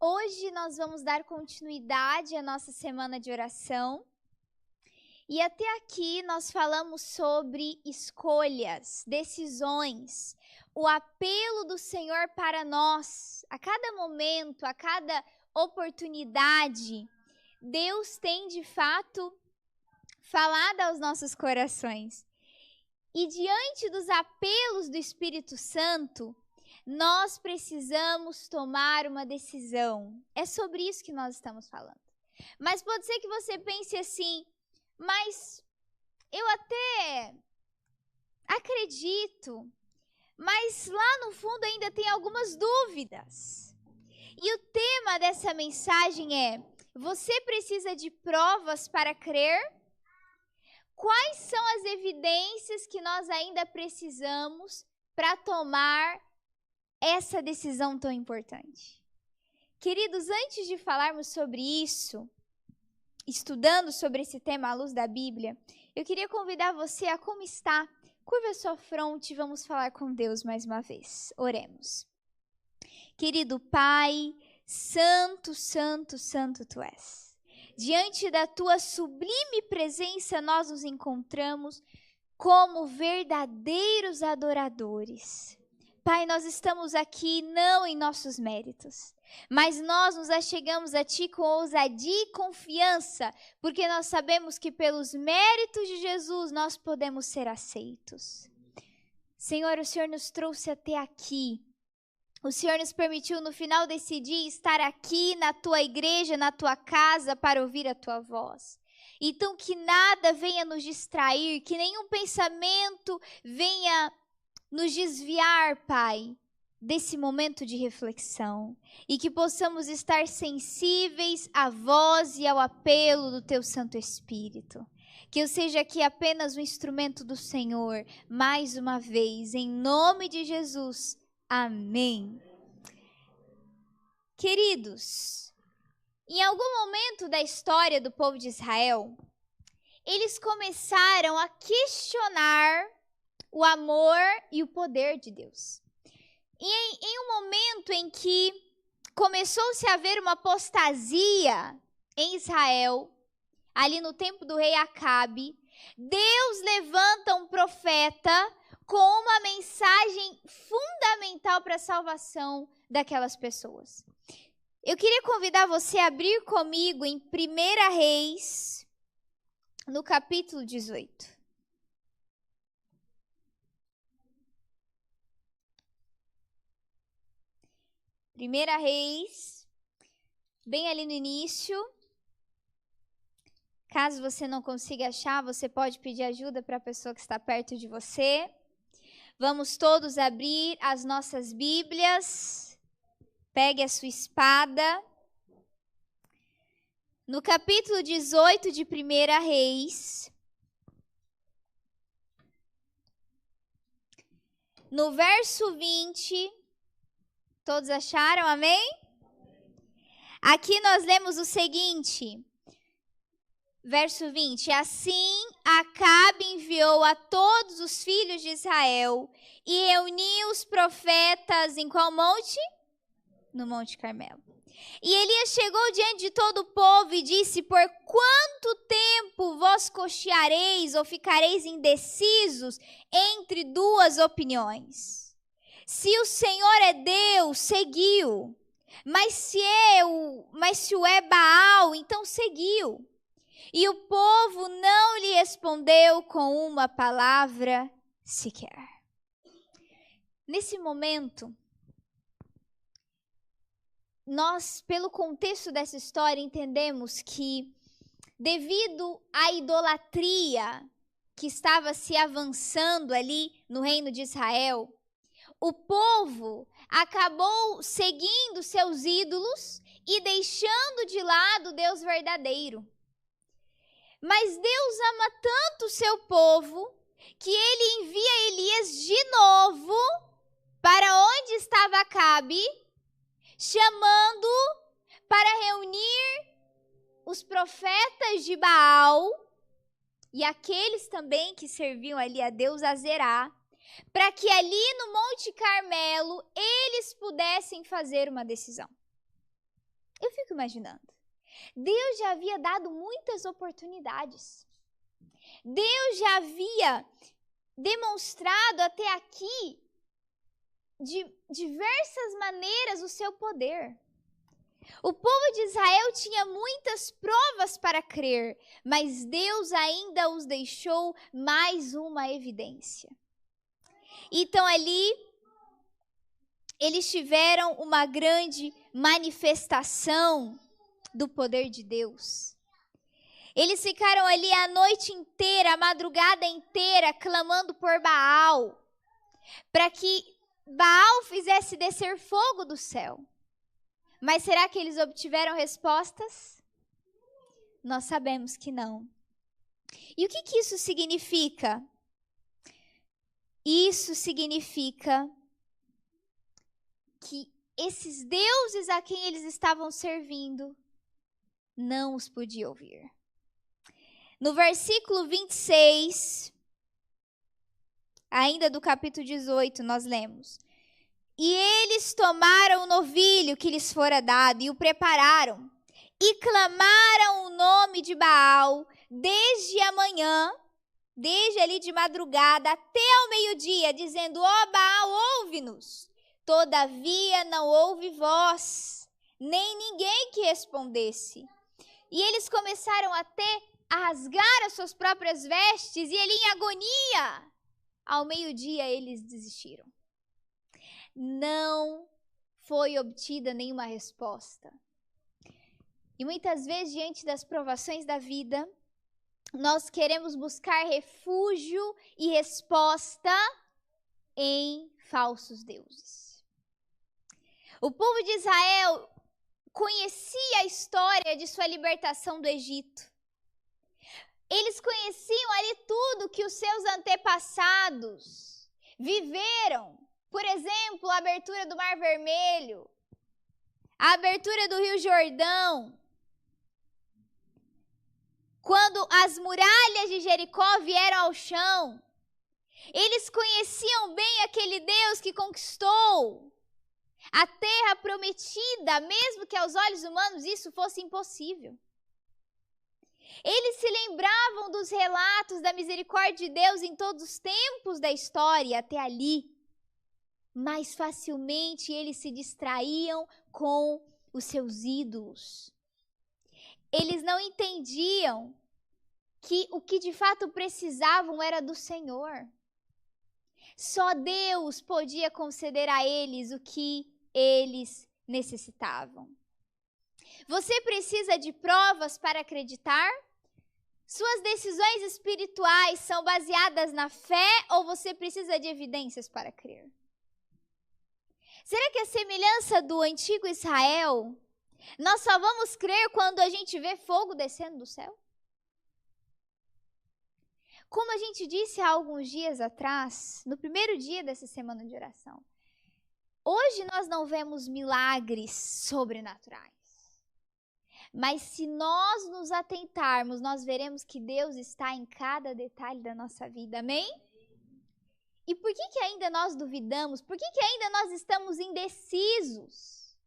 Hoje nós vamos dar continuidade à nossa semana de oração. E até aqui nós falamos sobre escolhas, decisões, o apelo do Senhor para nós. A cada momento, a cada oportunidade, Deus tem de fato falado aos nossos corações. E diante dos apelos do Espírito Santo, nós precisamos tomar uma decisão. É sobre isso que nós estamos falando. Mas pode ser que você pense assim, mas eu até acredito, mas lá no fundo ainda tem algumas dúvidas. E o tema dessa mensagem é: você precisa de provas para crer? Quais são as evidências que nós ainda precisamos para tomar essa decisão tão importante? Queridos, antes de falarmos sobre isso, estudando sobre esse tema à luz da Bíblia, eu queria convidar você a como está. Curva a sua fronte e vamos falar com Deus mais uma vez. Oremos. Querido Pai, santo, santo, santo Tu és. Diante da Tua sublime presença nós nos encontramos como verdadeiros adoradores. Pai, nós estamos aqui não em nossos méritos, mas nós nos achegamos a Ti com ousadia e confiança, porque nós sabemos que pelos méritos de Jesus nós podemos ser aceitos. Senhor, o Senhor nos trouxe até aqui. O Senhor nos permitiu no final desse dia estar aqui na Tua igreja, na Tua casa, para ouvir a Tua voz. Então que nada venha nos distrair, que nenhum pensamento venha nos desviar, Pai, desse momento de reflexão, e que possamos estar sensíveis à voz e ao apelo do Teu Santo Espírito. Que eu seja aqui apenas um instrumento do Senhor, mais uma vez, em nome de Jesus. Amém. Queridos, em algum momento da história do povo de Israel, eles começaram a questionar o amor e o poder de Deus. E em um momento em que começou-se a haver uma apostasia em Israel, ali no tempo do rei Acabe, Deus levanta um profeta com uma mensagem fundamental para a salvação daquelas pessoas. Eu queria convidar você a abrir comigo em 1 Reis, no capítulo 18. Primeira Reis, bem ali no início. Caso você não consiga achar, você pode pedir ajuda para a pessoa que está perto de você. Vamos todos abrir as nossas Bíblias. Pegue a sua espada. No capítulo 18 de 1 Reis, no verso 20... Todos acharam? Amém? Aqui nós lemos o seguinte, verso 20. Assim, Acabe enviou a todos os filhos de Israel e reuniu os profetas em qual monte? No Monte Carmelo. E Elias chegou diante de todo o povo e disse: por quanto tempo vós cocheareis ou ficareis indecisos entre duas opiniões? Se o Senhor é Deus, seguiu. Mas se o é Baal, então seguiu. E o povo não lhe respondeu com uma palavra sequer. Nesse momento, nós, pelo contexto dessa história, entendemos que, devido à idolatria que estava se avançando ali no reino de Israel, o povo acabou seguindo seus ídolos e deixando de lado o Deus verdadeiro. Mas Deus ama tanto o seu povo que ele envia Elias de novo para onde estava Acabe, chamando para reunir os profetas de Baal e aqueles também que serviam ali a Deus Azerá, para que ali no Monte Carmelo eles pudessem fazer uma decisão. Eu fico imaginando. Deus já havia dado muitas oportunidades. Deus já havia demonstrado até aqui, de diversas maneiras, o seu poder. O povo de Israel tinha muitas provas para crer, mas Deus ainda os deixou mais uma evidência. Então ali, eles tiveram uma grande manifestação do poder de Deus. Eles ficaram ali a noite inteira, a madrugada inteira, clamando por Baal, para que Baal fizesse descer fogo do céu. Mas será que eles obtiveram respostas? Nós sabemos que não. E o que isso significa? Isso significa que esses deuses a quem eles estavam servindo não os podiam ouvir. No versículo 26, ainda do capítulo 18, nós lemos: E eles tomaram o novilho que lhes fora dado e o prepararam, e clamaram o nome de Baal desde a manhã, desde ali de madrugada até ao meio-dia, dizendo: Ó Baal, ouve-nos. Todavia não houve voz, nem ninguém que respondesse. E eles começaram até a rasgar as suas próprias vestes, e ele em agonia. Ao meio-dia eles desistiram. Não foi obtida nenhuma resposta. E muitas vezes, diante das provações da vida, nós queremos buscar refúgio e resposta em falsos deuses. O povo de Israel conhecia a história de sua libertação do Egito. Eles conheciam ali tudo que os seus antepassados viveram. Por exemplo, a abertura do Mar Vermelho, a abertura do Rio Jordão, quando as muralhas de Jericó vieram ao chão. Eles conheciam bem aquele Deus que conquistou a terra prometida, mesmo que aos olhos humanos isso fosse impossível. Eles se lembravam dos relatos da misericórdia de Deus em todos os tempos da história até ali. Mais facilmente eles se distraíam com os seus ídolos. Eles não entendiam que o que de fato precisavam era do Senhor. Só Deus podia conceder a eles o que eles necessitavam. Você precisa de provas para acreditar? Suas decisões espirituais são baseadas na fé ou você precisa de evidências para crer? Será que a semelhança do antigo Israel, nós só vamos crer quando a gente vê fogo descendo do céu? Como a gente disse há alguns dias atrás, no primeiro dia dessa semana de oração, hoje nós não vemos milagres sobrenaturais. Mas se nós nos atentarmos, nós veremos que Deus está em cada detalhe da nossa vida, amém? E por que ainda nós duvidamos? Por que ainda nós estamos indecisos?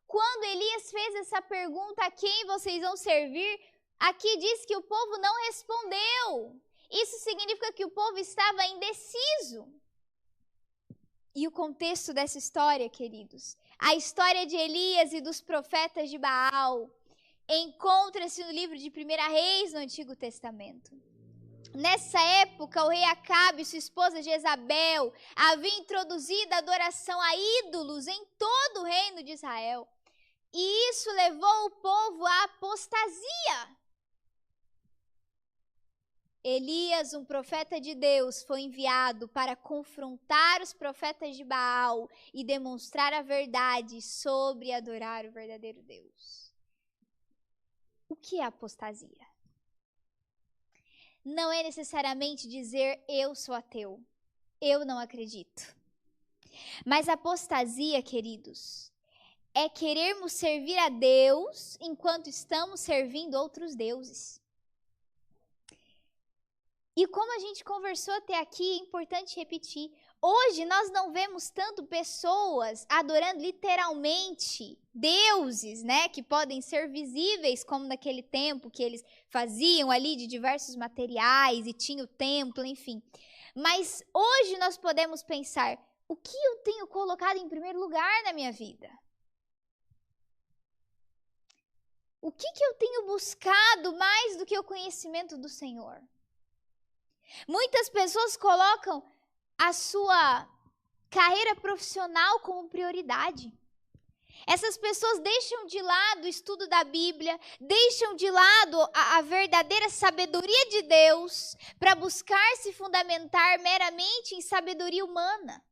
Quando Elias fez essa pergunta, a quem vocês vão servir? Aqui diz que o povo não respondeu. Isso significa que o povo estava indeciso. E o contexto dessa história, queridos, a história de Elias e dos profetas de Baal, encontra-se no livro de 1 Reis no Antigo Testamento. Nessa época, o rei Acabe e sua esposa Jezabel haviam introduzido a adoração a ídolos em todo o reino de Israel. E isso levou o povo à apostasia. Elias, um profeta de Deus, foi enviado para confrontar os profetas de Baal e demonstrar a verdade sobre adorar o verdadeiro Deus. O que é apostasia? Não é necessariamente dizer eu sou ateu, eu não acredito. Mas apostasia, queridos, é querermos servir a Deus enquanto estamos servindo outros deuses. E como a gente conversou até aqui, é importante repetir, Hoje nós não vemos tanto pessoas adorando literalmente deuses, né, que podem ser visíveis como naquele tempo que eles faziam ali de diversos materiais e tinha o templo, enfim. Mas hoje nós podemos pensar, o que eu tenho colocado em primeiro lugar na minha vida? O que eu tenho buscado mais do que o conhecimento do Senhor? Muitas pessoas colocam a sua carreira profissional como prioridade. Essas pessoas deixam de lado o estudo da Bíblia, deixam de lado a verdadeira sabedoria de Deus para buscar se fundamentar meramente em sabedoria humana.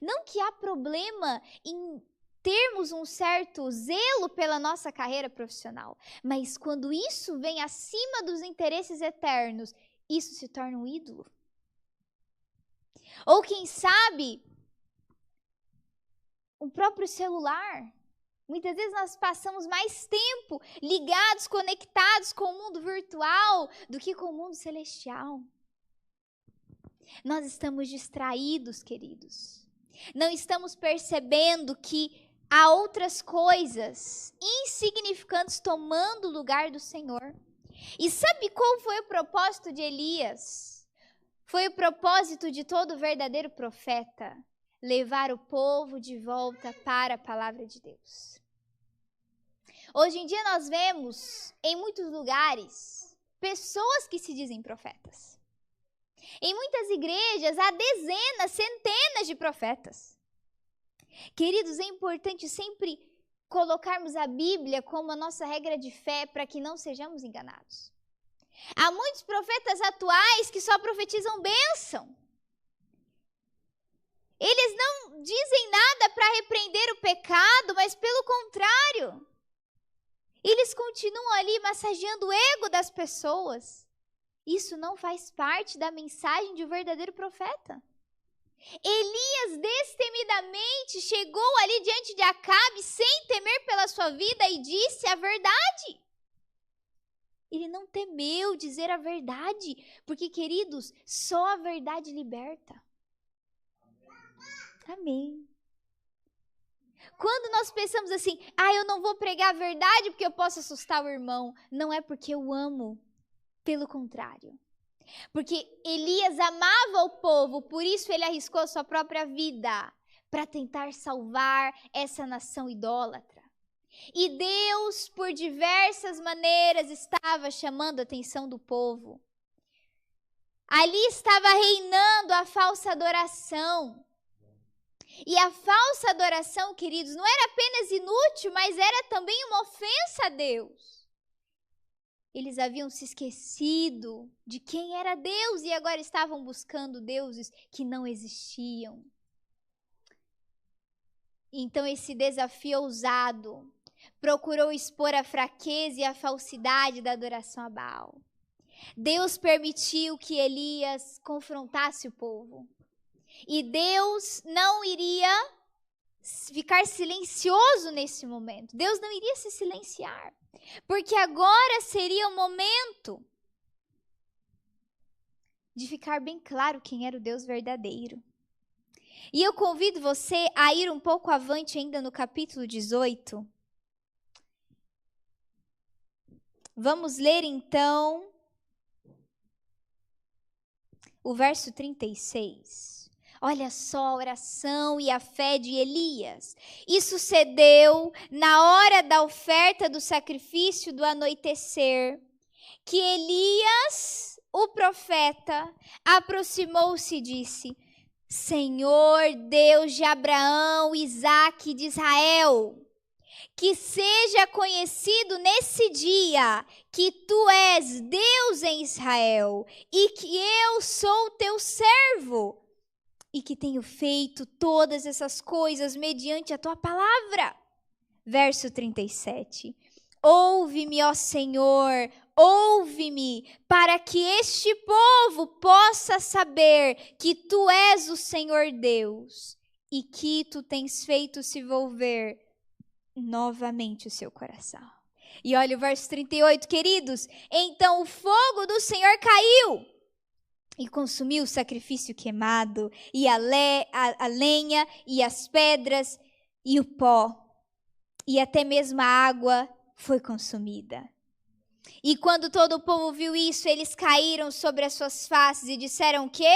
Não que há problema em termos um certo zelo pela nossa carreira profissional, mas quando isso vem acima dos interesses eternos, isso se torna um ídolo. Ou quem sabe, o próprio celular. Muitas vezes nós passamos mais tempo ligados, conectados com o mundo virtual do que com o mundo celestial. Nós estamos distraídos, queridos. Não estamos percebendo que há outras coisas insignificantes tomando o lugar do Senhor. E sabe qual foi o propósito de Elias? Foi o propósito de todo verdadeiro profeta: levar o povo de volta para a palavra de Deus. Hoje em dia nós vemos em muitos lugares pessoas que se dizem profetas. Em muitas igrejas há dezenas, centenas de profetas. Queridos, é importante sempre colocarmos a Bíblia como a nossa regra de fé para que não sejamos enganados. Há muitos profetas atuais que só profetizam bênção. Eles não dizem nada para repreender o pecado, mas pelo contrário. Eles continuam ali massageando o ego das pessoas. Isso não faz parte da mensagem de um verdadeiro profeta. Elias destemidamente chegou ali diante de Acabe sem temer pela sua vida e disse a verdade. Ele não temeu dizer a verdade, porque, queridos, só a verdade liberta. Amém. Quando nós pensamos assim, eu não vou pregar a verdade porque eu posso assustar o irmão, não é porque eu amo, pelo contrário. Porque Elias amava o povo, por isso ele arriscou a sua própria vida para tentar salvar essa nação idólatra. E Deus, por diversas maneiras, estava chamando a atenção do povo. Ali estava reinando a falsa adoração. E a falsa adoração, queridos, não era apenas inútil, mas era também uma ofensa a Deus. Eles haviam se esquecido de quem era Deus e agora estavam buscando deuses que não existiam. Então esse desafio ousado procurou expor a fraqueza e a falsidade da adoração a Baal. Deus permitiu que Elias confrontasse o povo. E Deus não iria ficar silencioso nesse momento. Deus não iria se silenciar. Porque agora seria o momento de ficar bem claro quem era o Deus verdadeiro. E eu convido você a ir um pouco avante ainda no capítulo 18. Vamos ler então o verso 36. Olha só a oração e a fé de Elias. E sucedeu na hora da oferta do sacrifício do anoitecer, que Elias, o profeta, aproximou-se e disse: Senhor Deus de Abraão, Isaque e de Israel, que seja conhecido nesse dia que tu és Deus em Israel e que eu sou teu servo e que tenho feito todas essas coisas mediante a tua palavra. Verso 37. Ouve-me, ó Senhor, ouve-me, para que este povo possa saber que tu és o Senhor Deus e que tu tens feito se volver novamente o seu coração. E olha o verso 38, queridos. Então o fogo do Senhor caiu e consumiu o sacrifício queimado, e a lenha, e as pedras, e o pó, e até mesmo a água foi consumida. E quando todo o povo viu isso, eles caíram sobre as suas faces e disseram o quê?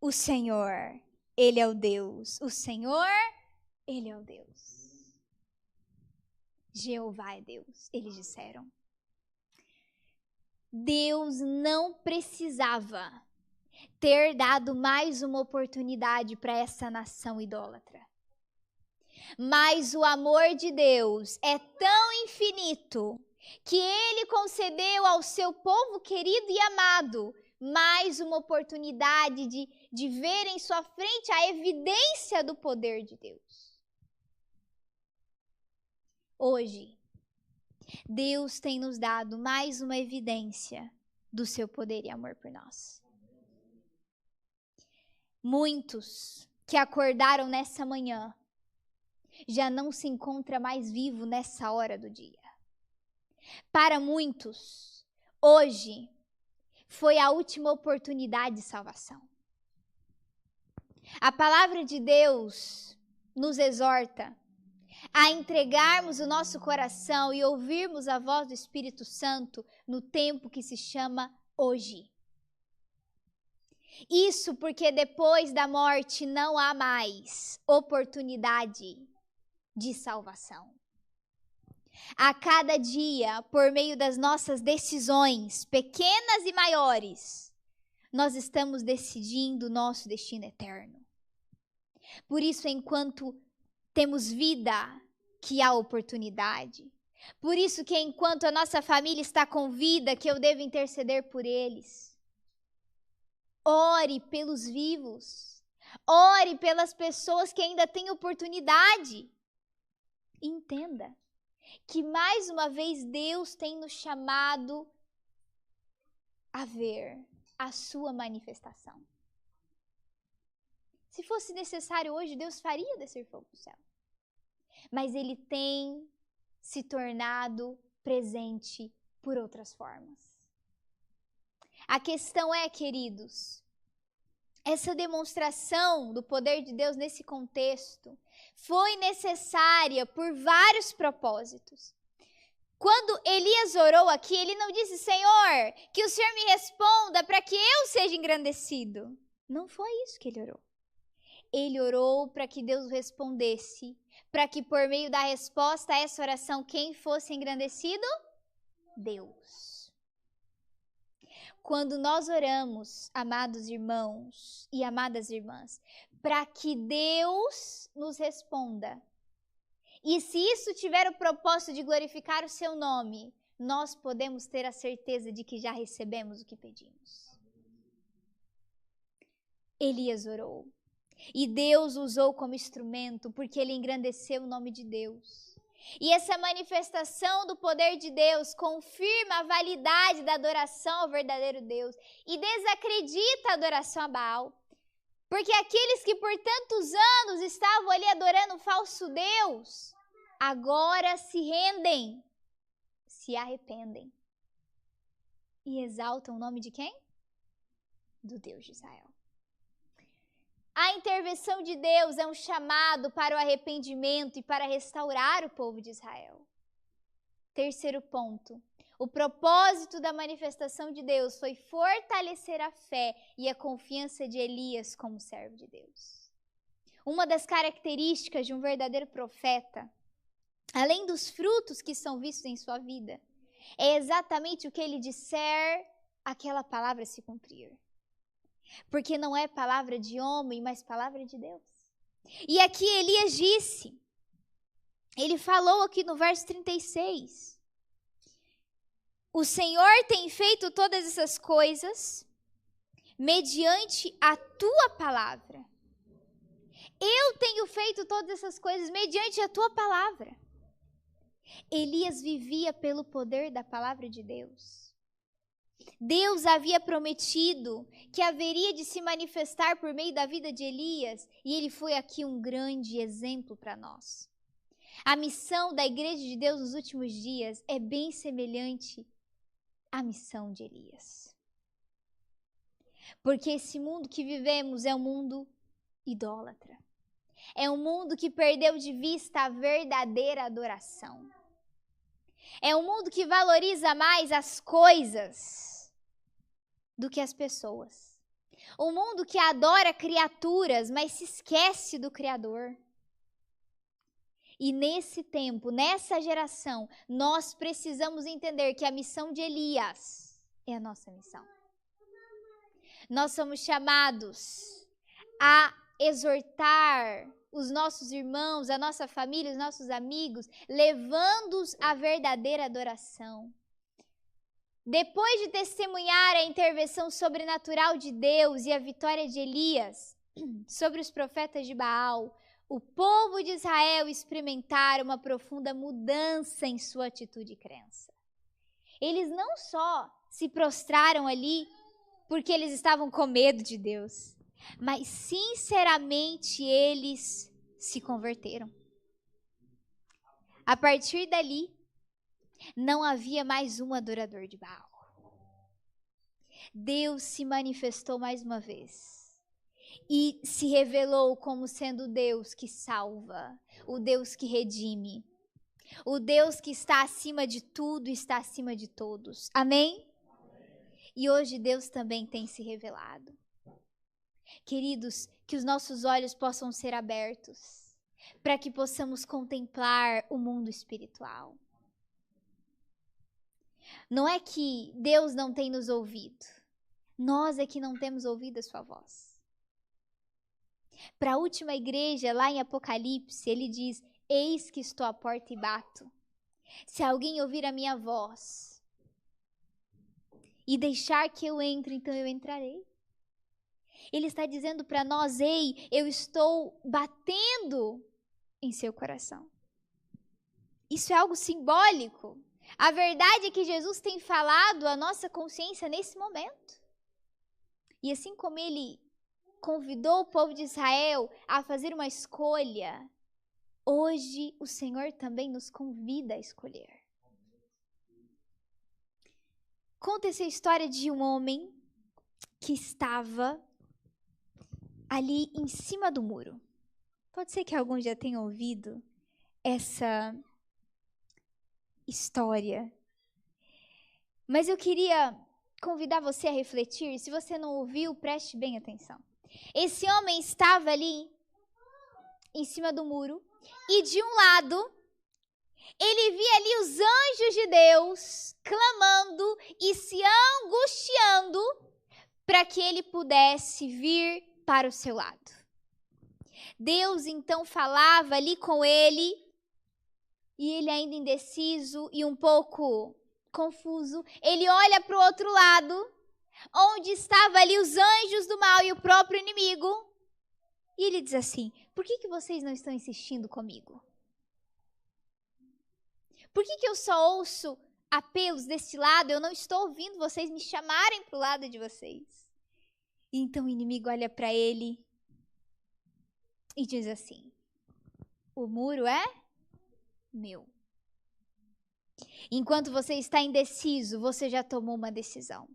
O Senhor, Ele é o Deus. O Senhor, Ele é o Deus. Jeová é Deus, eles disseram. Deus não precisava ter dado mais uma oportunidade para essa nação idólatra. Mas o amor de Deus é tão infinito que Ele concedeu ao seu povo querido e amado mais uma oportunidade de ver em sua frente a evidência do poder de Deus. Hoje, Deus tem nos dado mais uma evidência do seu poder e amor por nós. Muitos que acordaram nessa manhã já não se encontram mais vivos nessa hora do dia. Para muitos, hoje foi a última oportunidade de salvação. A palavra de Deus nos exorta a entregarmos o nosso coração e ouvirmos a voz do Espírito Santo no tempo que se chama hoje. Isso porque depois da morte não há mais oportunidade de salvação. A cada dia, por meio das nossas decisões, pequenas e maiores, nós estamos decidindo o nosso destino eterno. Por isso, enquanto temos vida, que há oportunidade. Por isso que enquanto a nossa família está com vida, que eu devo interceder por eles. Ore pelos vivos. Ore pelas pessoas que ainda têm oportunidade. Entenda que mais uma vez Deus tem nos chamado a ver a sua manifestação. Se fosse necessário hoje, Deus faria descer fogo do céu. Mas Ele tem se tornado presente por outras formas. A questão é, queridos, essa demonstração do poder de Deus nesse contexto foi necessária por vários propósitos. Quando Elias orou aqui, ele não disse, Senhor, que o Senhor me responda para que eu seja engrandecido. Não foi isso que ele orou. Ele orou para que Deus respondesse, para que por meio da resposta a essa oração, quem fosse engrandecido? Deus. Quando nós oramos, amados irmãos e amadas irmãs, para que Deus nos responda, e se isso tiver o propósito de glorificar o seu nome, nós podemos ter a certeza de que já recebemos o que pedimos. Elias orou. E Deus usou como instrumento, porque ele engrandeceu o nome de Deus. E essa manifestação do poder de Deus confirma a validade da adoração ao verdadeiro Deus e desacredita a adoração a Baal. Porque aqueles que por tantos anos estavam ali adorando um falso Deus, agora se rendem, se arrependem e exaltam o nome de quem? Do Deus de Israel. A intervenção de Deus é um chamado para o arrependimento e para restaurar o povo de Israel. Terceiro ponto. O propósito da manifestação de Deus foi fortalecer a fé e a confiança de Elias como servo de Deus. Uma das características de um verdadeiro profeta, além dos frutos que são vistos em sua vida, é exatamente o que ele disser, aquela palavra se cumprir. Porque não é palavra de homem, mas palavra de Deus. E aqui Elias disse, ele falou aqui no verso 36, o Senhor tem feito todas essas coisas mediante a tua palavra. Eu tenho feito todas essas coisas mediante a tua palavra. Elias vivia pelo poder da palavra de Deus. Deus havia prometido que haveria de se manifestar por meio da vida de Elias, e ele foi aqui um grande exemplo para nós. A missão da Igreja de Deus nos últimos dias é bem semelhante à missão de Elias. Porque esse mundo que vivemos é um mundo idólatra. É um mundo que perdeu de vista a verdadeira adoração. É um mundo que valoriza mais as coisas do que as pessoas. Um mundo que adora criaturas, mas se esquece do Criador. E nesse tempo, nessa geração, nós precisamos entender que a missão de Elias é a nossa missão. Nós somos chamados a exortar os nossos irmãos, a nossa família, os nossos amigos, levando-os à verdadeira adoração. Depois de testemunhar a intervenção sobrenatural de Deus e a vitória de Elias sobre os profetas de Baal, o povo de Israel experimentaram uma profunda mudança em sua atitude e crença. Eles não só se prostraram ali porque eles estavam com medo de Deus, mas sinceramente eles se converteram. A partir dali, não havia mais um adorador de Baal. Deus se manifestou mais uma vez e se revelou como sendo o Deus que salva, o Deus que redime, o Deus que está acima de tudo e está acima de todos. Amém? E hoje Deus também tem se revelado. Queridos, que os nossos olhos possam ser abertos para que possamos contemplar o mundo espiritual. Não é que Deus não tem nos ouvido, nós é que não temos ouvido a sua voz. Para a última igreja, lá em Apocalipse, ele diz: eis que estou à porta e bato. Se alguém ouvir a minha voz e deixar que eu entre, então eu entrarei. Ele está dizendo para nós: ei, eu estou batendo em seu coração. Isso é algo simbólico. A verdade é que Jesus tem falado à nossa consciência nesse momento. E assim como ele convidou o povo de Israel a fazer uma escolha, hoje o Senhor também nos convida a escolher. Conta-se a história de um homem que estava ali em cima do muro. Pode ser que alguns já tenham ouvido essa história. Mas eu queria convidar você a refletir. Se você não ouviu, preste bem atenção. Esse homem estava ali em cima do muro e de um lado ele via ali os anjos de Deus clamando e se angustiando para que ele pudesse vir para o seu lado. Deus então falava ali com ele e ele ainda indeciso e um pouco confuso, ele olha para o outro lado, onde estavam ali os anjos do mal e o próprio inimigo, e ele diz assim: por que vocês não estão insistindo comigo? Por que eu só ouço apelos desse lado? Eu não estou ouvindo vocês me chamarem para o lado de vocês. E então o inimigo olha para ele e diz assim: o muro é meu. Enquanto você está indeciso, você já tomou uma decisão.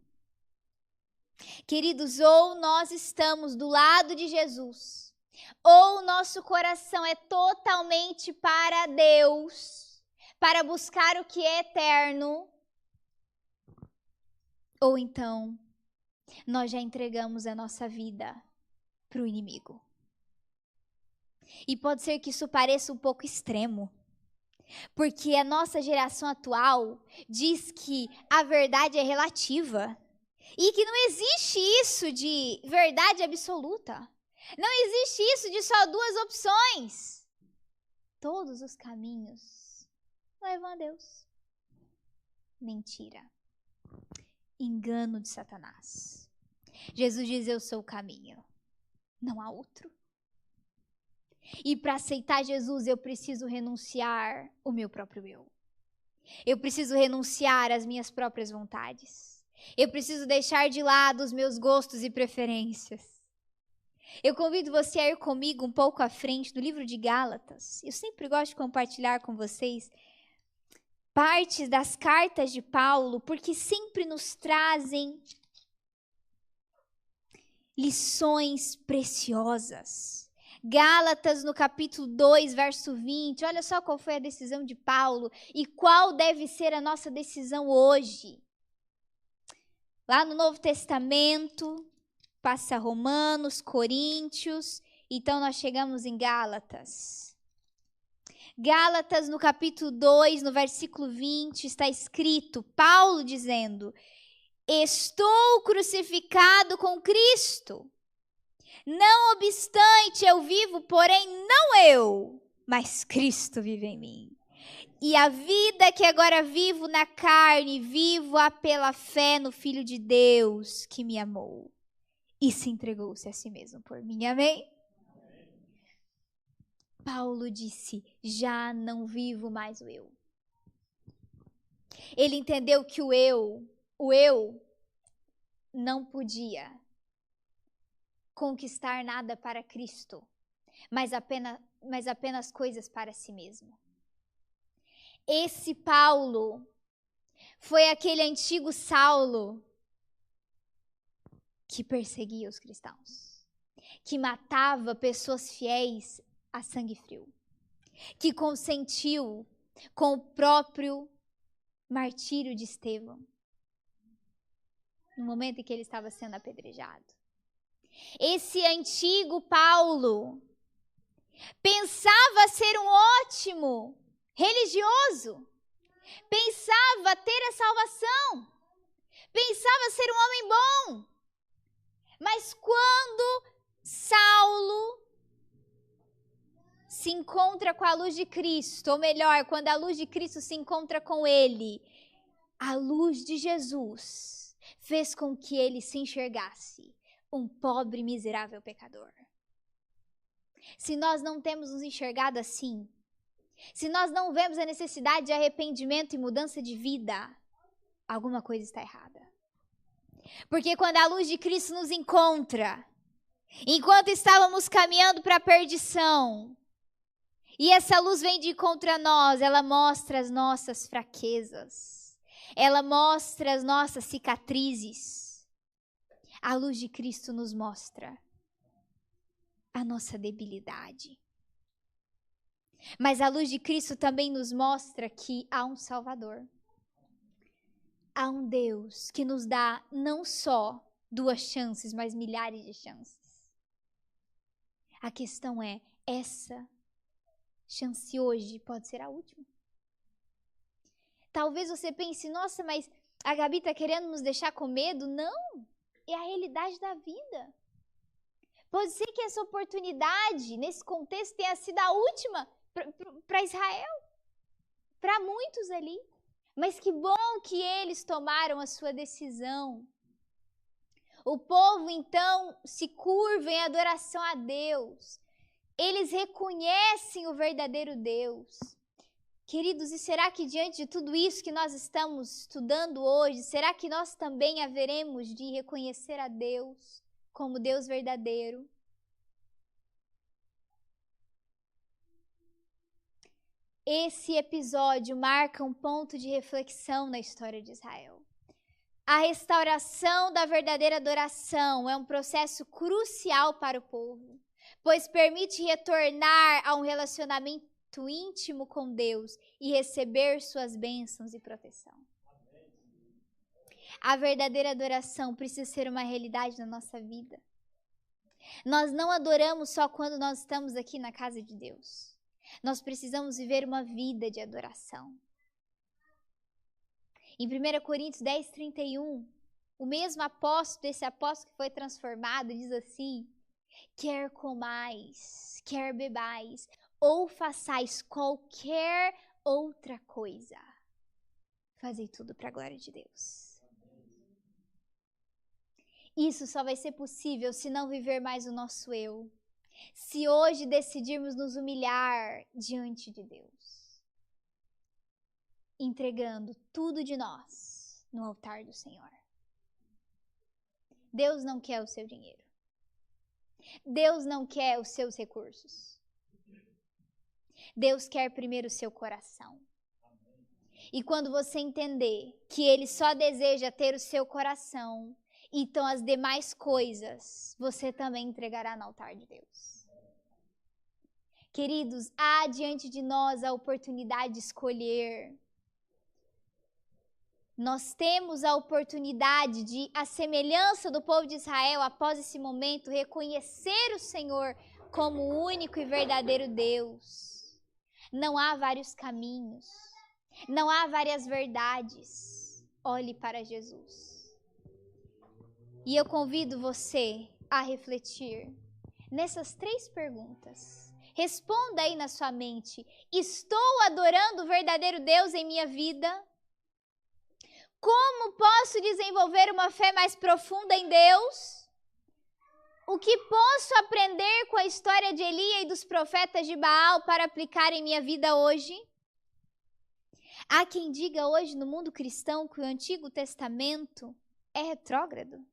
Queridos, ou nós estamos do lado de Jesus, ou nosso coração é totalmente para Deus, para buscar o que é eterno, ou então nós já entregamos a nossa vida para o inimigo. E pode ser que isso pareça um pouco extremo, porque a nossa geração atual diz que a verdade é relativa e que não existe isso de verdade absoluta. Não existe isso de só duas opções. Todos os caminhos levam a Deus. Mentira. Engano de Satanás. Jesus diz: eu sou o caminho. Não há outro. E para aceitar Jesus, eu preciso renunciar o meu próprio eu. Eu preciso renunciar às minhas próprias vontades. Eu preciso deixar de lado os meus gostos e preferências. Eu convido você a ir comigo um pouco à frente do livro de Gálatas. Eu sempre gosto de compartilhar com vocês partes das cartas de Paulo, porque sempre nos trazem lições preciosas. Gálatas, no capítulo 2, verso 20, olha só qual foi a decisão de Paulo e qual deve ser a nossa decisão hoje. Lá no Novo Testamento, passa Romanos, Coríntios, então nós chegamos em Gálatas. Gálatas, no capítulo 2, no versículo 20, está escrito, Paulo dizendo: estou crucificado com Cristo. Não obstante eu vivo, porém não eu, mas Cristo vive em mim. E a vida que agora vivo na carne, vivo-a pela fé no Filho de Deus que me amou e se entregou-se a si mesmo por mim. Amém? Paulo disse, já não vivo mais o eu. Ele entendeu que o eu não podia conquistar nada para Cristo, mas apenas coisas para si mesmo. Esse Paulo foi aquele antigo Saulo que perseguia os cristãos, que matava pessoas fiéis a sangue frio, que consentiu com o próprio martírio de Estevão, no momento em que ele estava sendo apedrejado. Esse antigo Paulo pensava ser um ótimo religioso, pensava ter a salvação, pensava ser um homem bom, mas quando Saulo se encontra com a luz de Cristo, ou melhor, quando a luz de Cristo se encontra com ele, a luz de Jesus fez com que ele se enxergasse um pobre, miserável pecador. Se nós não temos nos enxergado assim, se nós não vemos a necessidade de arrependimento e mudança de vida, alguma coisa está errada. Porque quando a luz de Cristo nos encontra, enquanto estávamos caminhando para a perdição, e essa luz vem de encontro a nós, ela mostra as nossas fraquezas, ela mostra as nossas cicatrizes. A luz de Cristo nos mostra a nossa debilidade. Mas a luz de Cristo também nos mostra que há um Salvador. Há um Deus que nos dá não só 2 chances, mas milhares de chances. A questão é, essa chance hoje pode ser a última. Talvez você pense, nossa, mas a Gabi está querendo nos deixar com medo? Não, é a realidade da vida. Pode ser que essa oportunidade, nesse contexto, tenha sido a última para Israel, para muitos ali. Mas que bom que eles tomaram a sua decisão. O povo, então, se curva em adoração a Deus. Eles reconhecem o verdadeiro Deus. Queridos, e será que diante de tudo isso que nós estamos estudando hoje, será que nós também haveremos de reconhecer a Deus como Deus verdadeiro? Esse episódio marca um ponto de reflexão na história de Israel. A restauração da verdadeira adoração é um processo crucial para o povo, pois permite retornar a um relacionamento íntimo com Deus e receber suas bênçãos e proteção. A verdadeira adoração precisa ser uma realidade na nossa vida. Nós não adoramos só quando nós estamos aqui na casa de Deus. Nós precisamos viver uma vida de adoração. Em 1 Coríntios 10, 31, o mesmo apóstolo, esse apóstolo que foi transformado, diz assim: quer comais, quer bebais, ou façais qualquer outra coisa, fazei tudo para a glória de Deus. Isso só vai ser possível se não viver mais o nosso eu. Se hoje decidirmos nos humilhar diante de Deus, entregando tudo de nós no altar do Senhor. Deus não quer o seu dinheiro. Deus não quer os seus recursos. Deus quer primeiro o seu coração. E quando você entender que Ele só deseja ter o seu coração Então as demais coisas você também entregará no altar de Deus. Queridos, há diante de nós a oportunidade de escolher. Nós temos a oportunidade de, à semelhança do povo de Israel, após esse momento, reconhecer o Senhor como o único e verdadeiro Deus. Não há vários caminhos, não há várias verdades. Olhe para Jesus. E eu convido você a refletir nessas 3 perguntas. Responda aí na sua mente: estou adorando o verdadeiro Deus em minha vida? Como posso desenvolver uma fé mais profunda em Deus? O que posso aprender com a história de Elia e dos profetas de Baal para aplicar em minha vida hoje? Há quem diga hoje no mundo cristão que o Antigo Testamento é retrógrado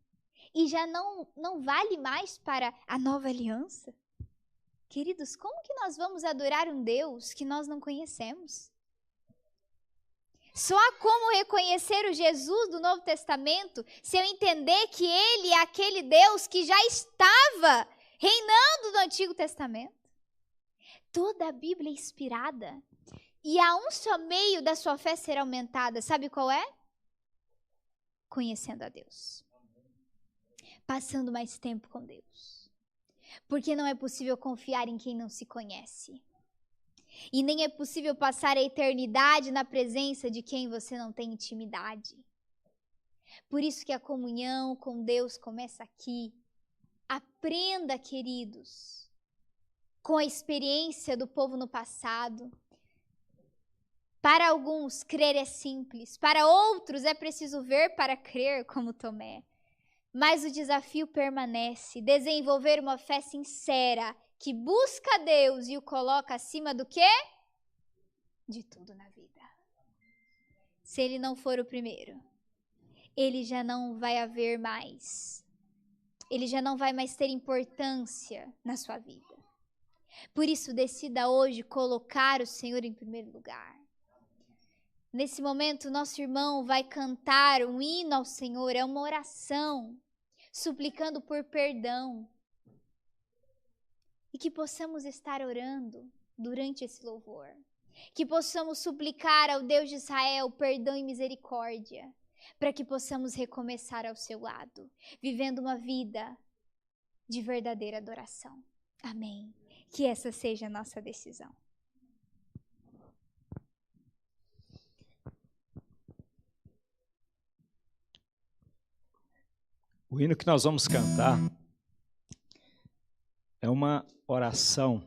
e já não vale mais para a nova aliança. Queridos, como que nós vamos adorar um Deus que nós não conhecemos? Só há como reconhecer o Jesus do Novo Testamento se eu entender que Ele é aquele Deus que já estava reinando no Antigo Testamento. Toda a Bíblia é inspirada e há um só meio da sua fé ser aumentada. Sabe qual é? Conhecendo a Deus. Passando mais tempo com Deus. Porque não é possível confiar em quem não se conhece. E nem é possível passar a eternidade na presença de quem você não tem intimidade. Por isso que a comunhão com Deus começa aqui. Aprenda, queridos, com a experiência do povo no passado. Para alguns, crer é simples. Para outros, é preciso ver para crer, como Tomé. Mas o desafio permanece. Desenvolver uma fé sincera, que busca Deus e o coloca acima do quê? De tudo na vida. Se Ele não for o primeiro, Ele já não vai haver mais. Ele já não vai mais ter importância na sua vida. Por isso, decida hoje colocar o Senhor em primeiro lugar. Nesse momento, nosso irmão vai cantar um hino ao Senhor, é uma oração, suplicando por perdão. E que possamos estar orando durante esse louvor. Que possamos suplicar ao Deus de Israel perdão e misericórdia. Para que possamos recomeçar ao seu lado. Vivendo uma vida de verdadeira adoração. Amém. Que essa seja a nossa decisão. O hino que nós vamos cantar é uma oração,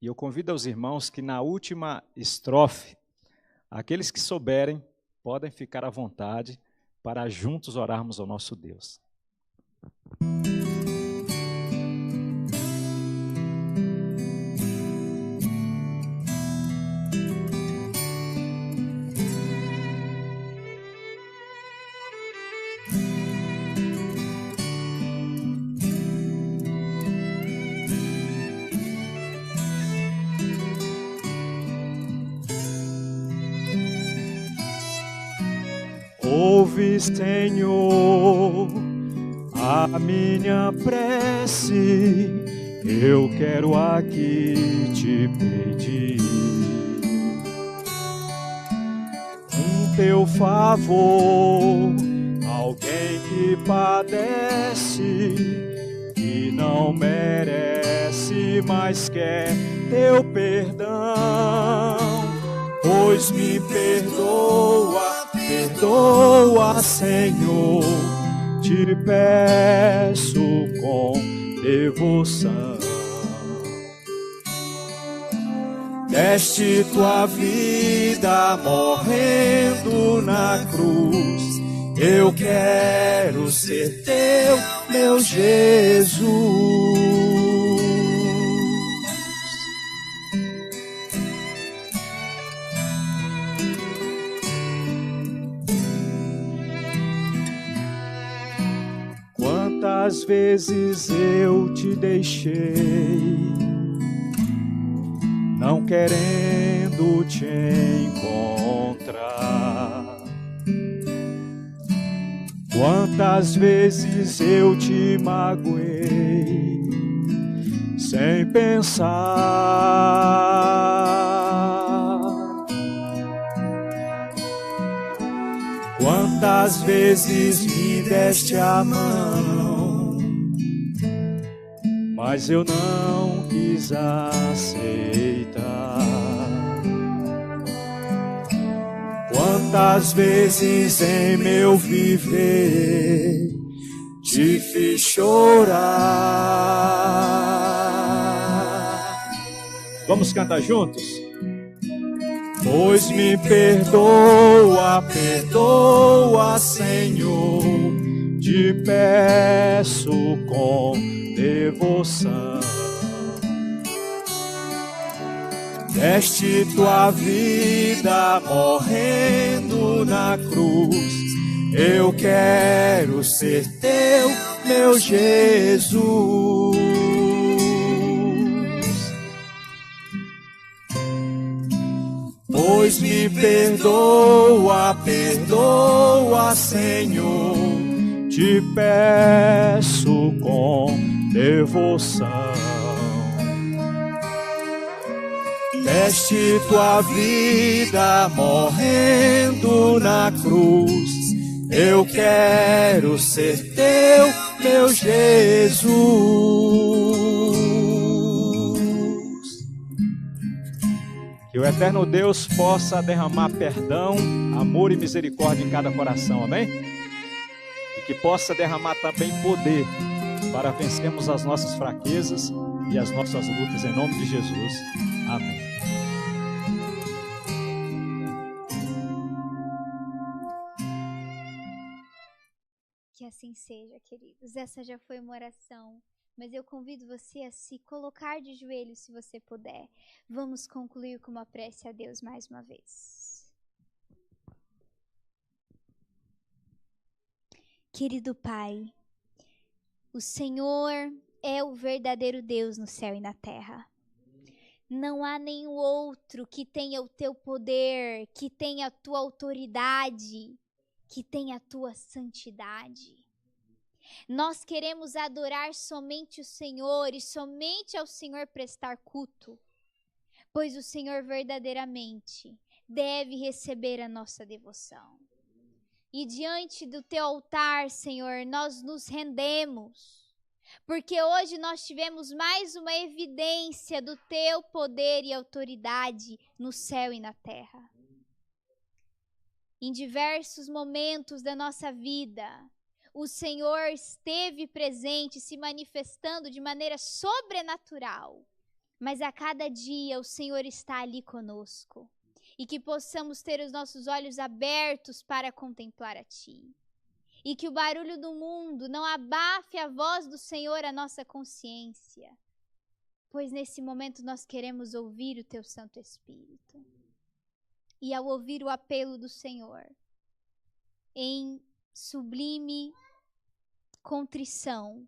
e eu convido aos irmãos que na última estrofe, aqueles que souberem, podem ficar à vontade para juntos orarmos ao nosso Deus. Ouve, Senhor, a minha prece, eu quero aqui te pedir. Teu favor, alguém que padece, que não merece, mas quer teu perdão, pois me perdoa. Perdoa, Senhor, te peço com devoção. Deste tua vida morrendo na cruz, eu quero ser teu, meu Jesus. Quantas vezes eu te deixei, não querendo te encontrar. Quantas vezes eu te magoei sem pensar? Quantas vezes me deste a mão, mas eu não quis aceitar. Quantas vezes em meu viver te fiz chorar. Vamos cantar juntos? Pois me perdoa, perdoa, Senhor, te peço com devoção. Deste tua vida morrendo na cruz, eu quero ser teu, meu Jesus. Pois me perdoa, perdoa, Senhor, te peço com devoção. Deste tua vida morrendo na cruz, eu quero ser teu, meu Jesus. Que o eterno Deus possa derramar perdão, amor e misericórdia em cada coração, amém? E que possa derramar também poder para vencermos as nossas fraquezas e as nossas lutas, em nome de Jesus. Amém. Que assim seja, queridos. Essa já foi uma oração, mas eu convido você a se colocar de joelhos se você puder. Vamos concluir com uma prece a Deus mais uma vez. Querido Pai, o Senhor é o verdadeiro Deus no céu e na terra. Não há nenhum outro que tenha o teu poder, que tenha a tua autoridade, que tenha a tua santidade. Nós queremos adorar somente o Senhor e somente ao Senhor prestar culto, pois o Senhor verdadeiramente deve receber a nossa devoção. E diante do teu altar, Senhor, nós nos rendemos, porque hoje nós tivemos mais uma evidência do teu poder e autoridade no céu e na terra. Em diversos momentos da nossa vida, o Senhor esteve presente, se manifestando de maneira sobrenatural. Mas a cada dia o Senhor está ali conosco. E que possamos ter os nossos olhos abertos para contemplar a Ti. E que o barulho do mundo não abafe a voz do Senhor à nossa consciência. Pois nesse momento nós queremos ouvir o Teu Santo Espírito. E ao ouvir o apelo do Senhor, em sublime contrição,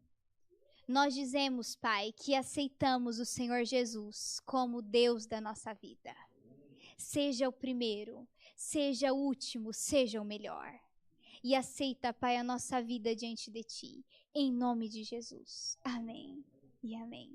nós dizemos, Pai, que aceitamos o Senhor Jesus como Deus da nossa vida. Seja o primeiro, seja o último, seja o melhor. E aceita, Pai, a nossa vida diante de Ti, em nome de Jesus. Amém e amém.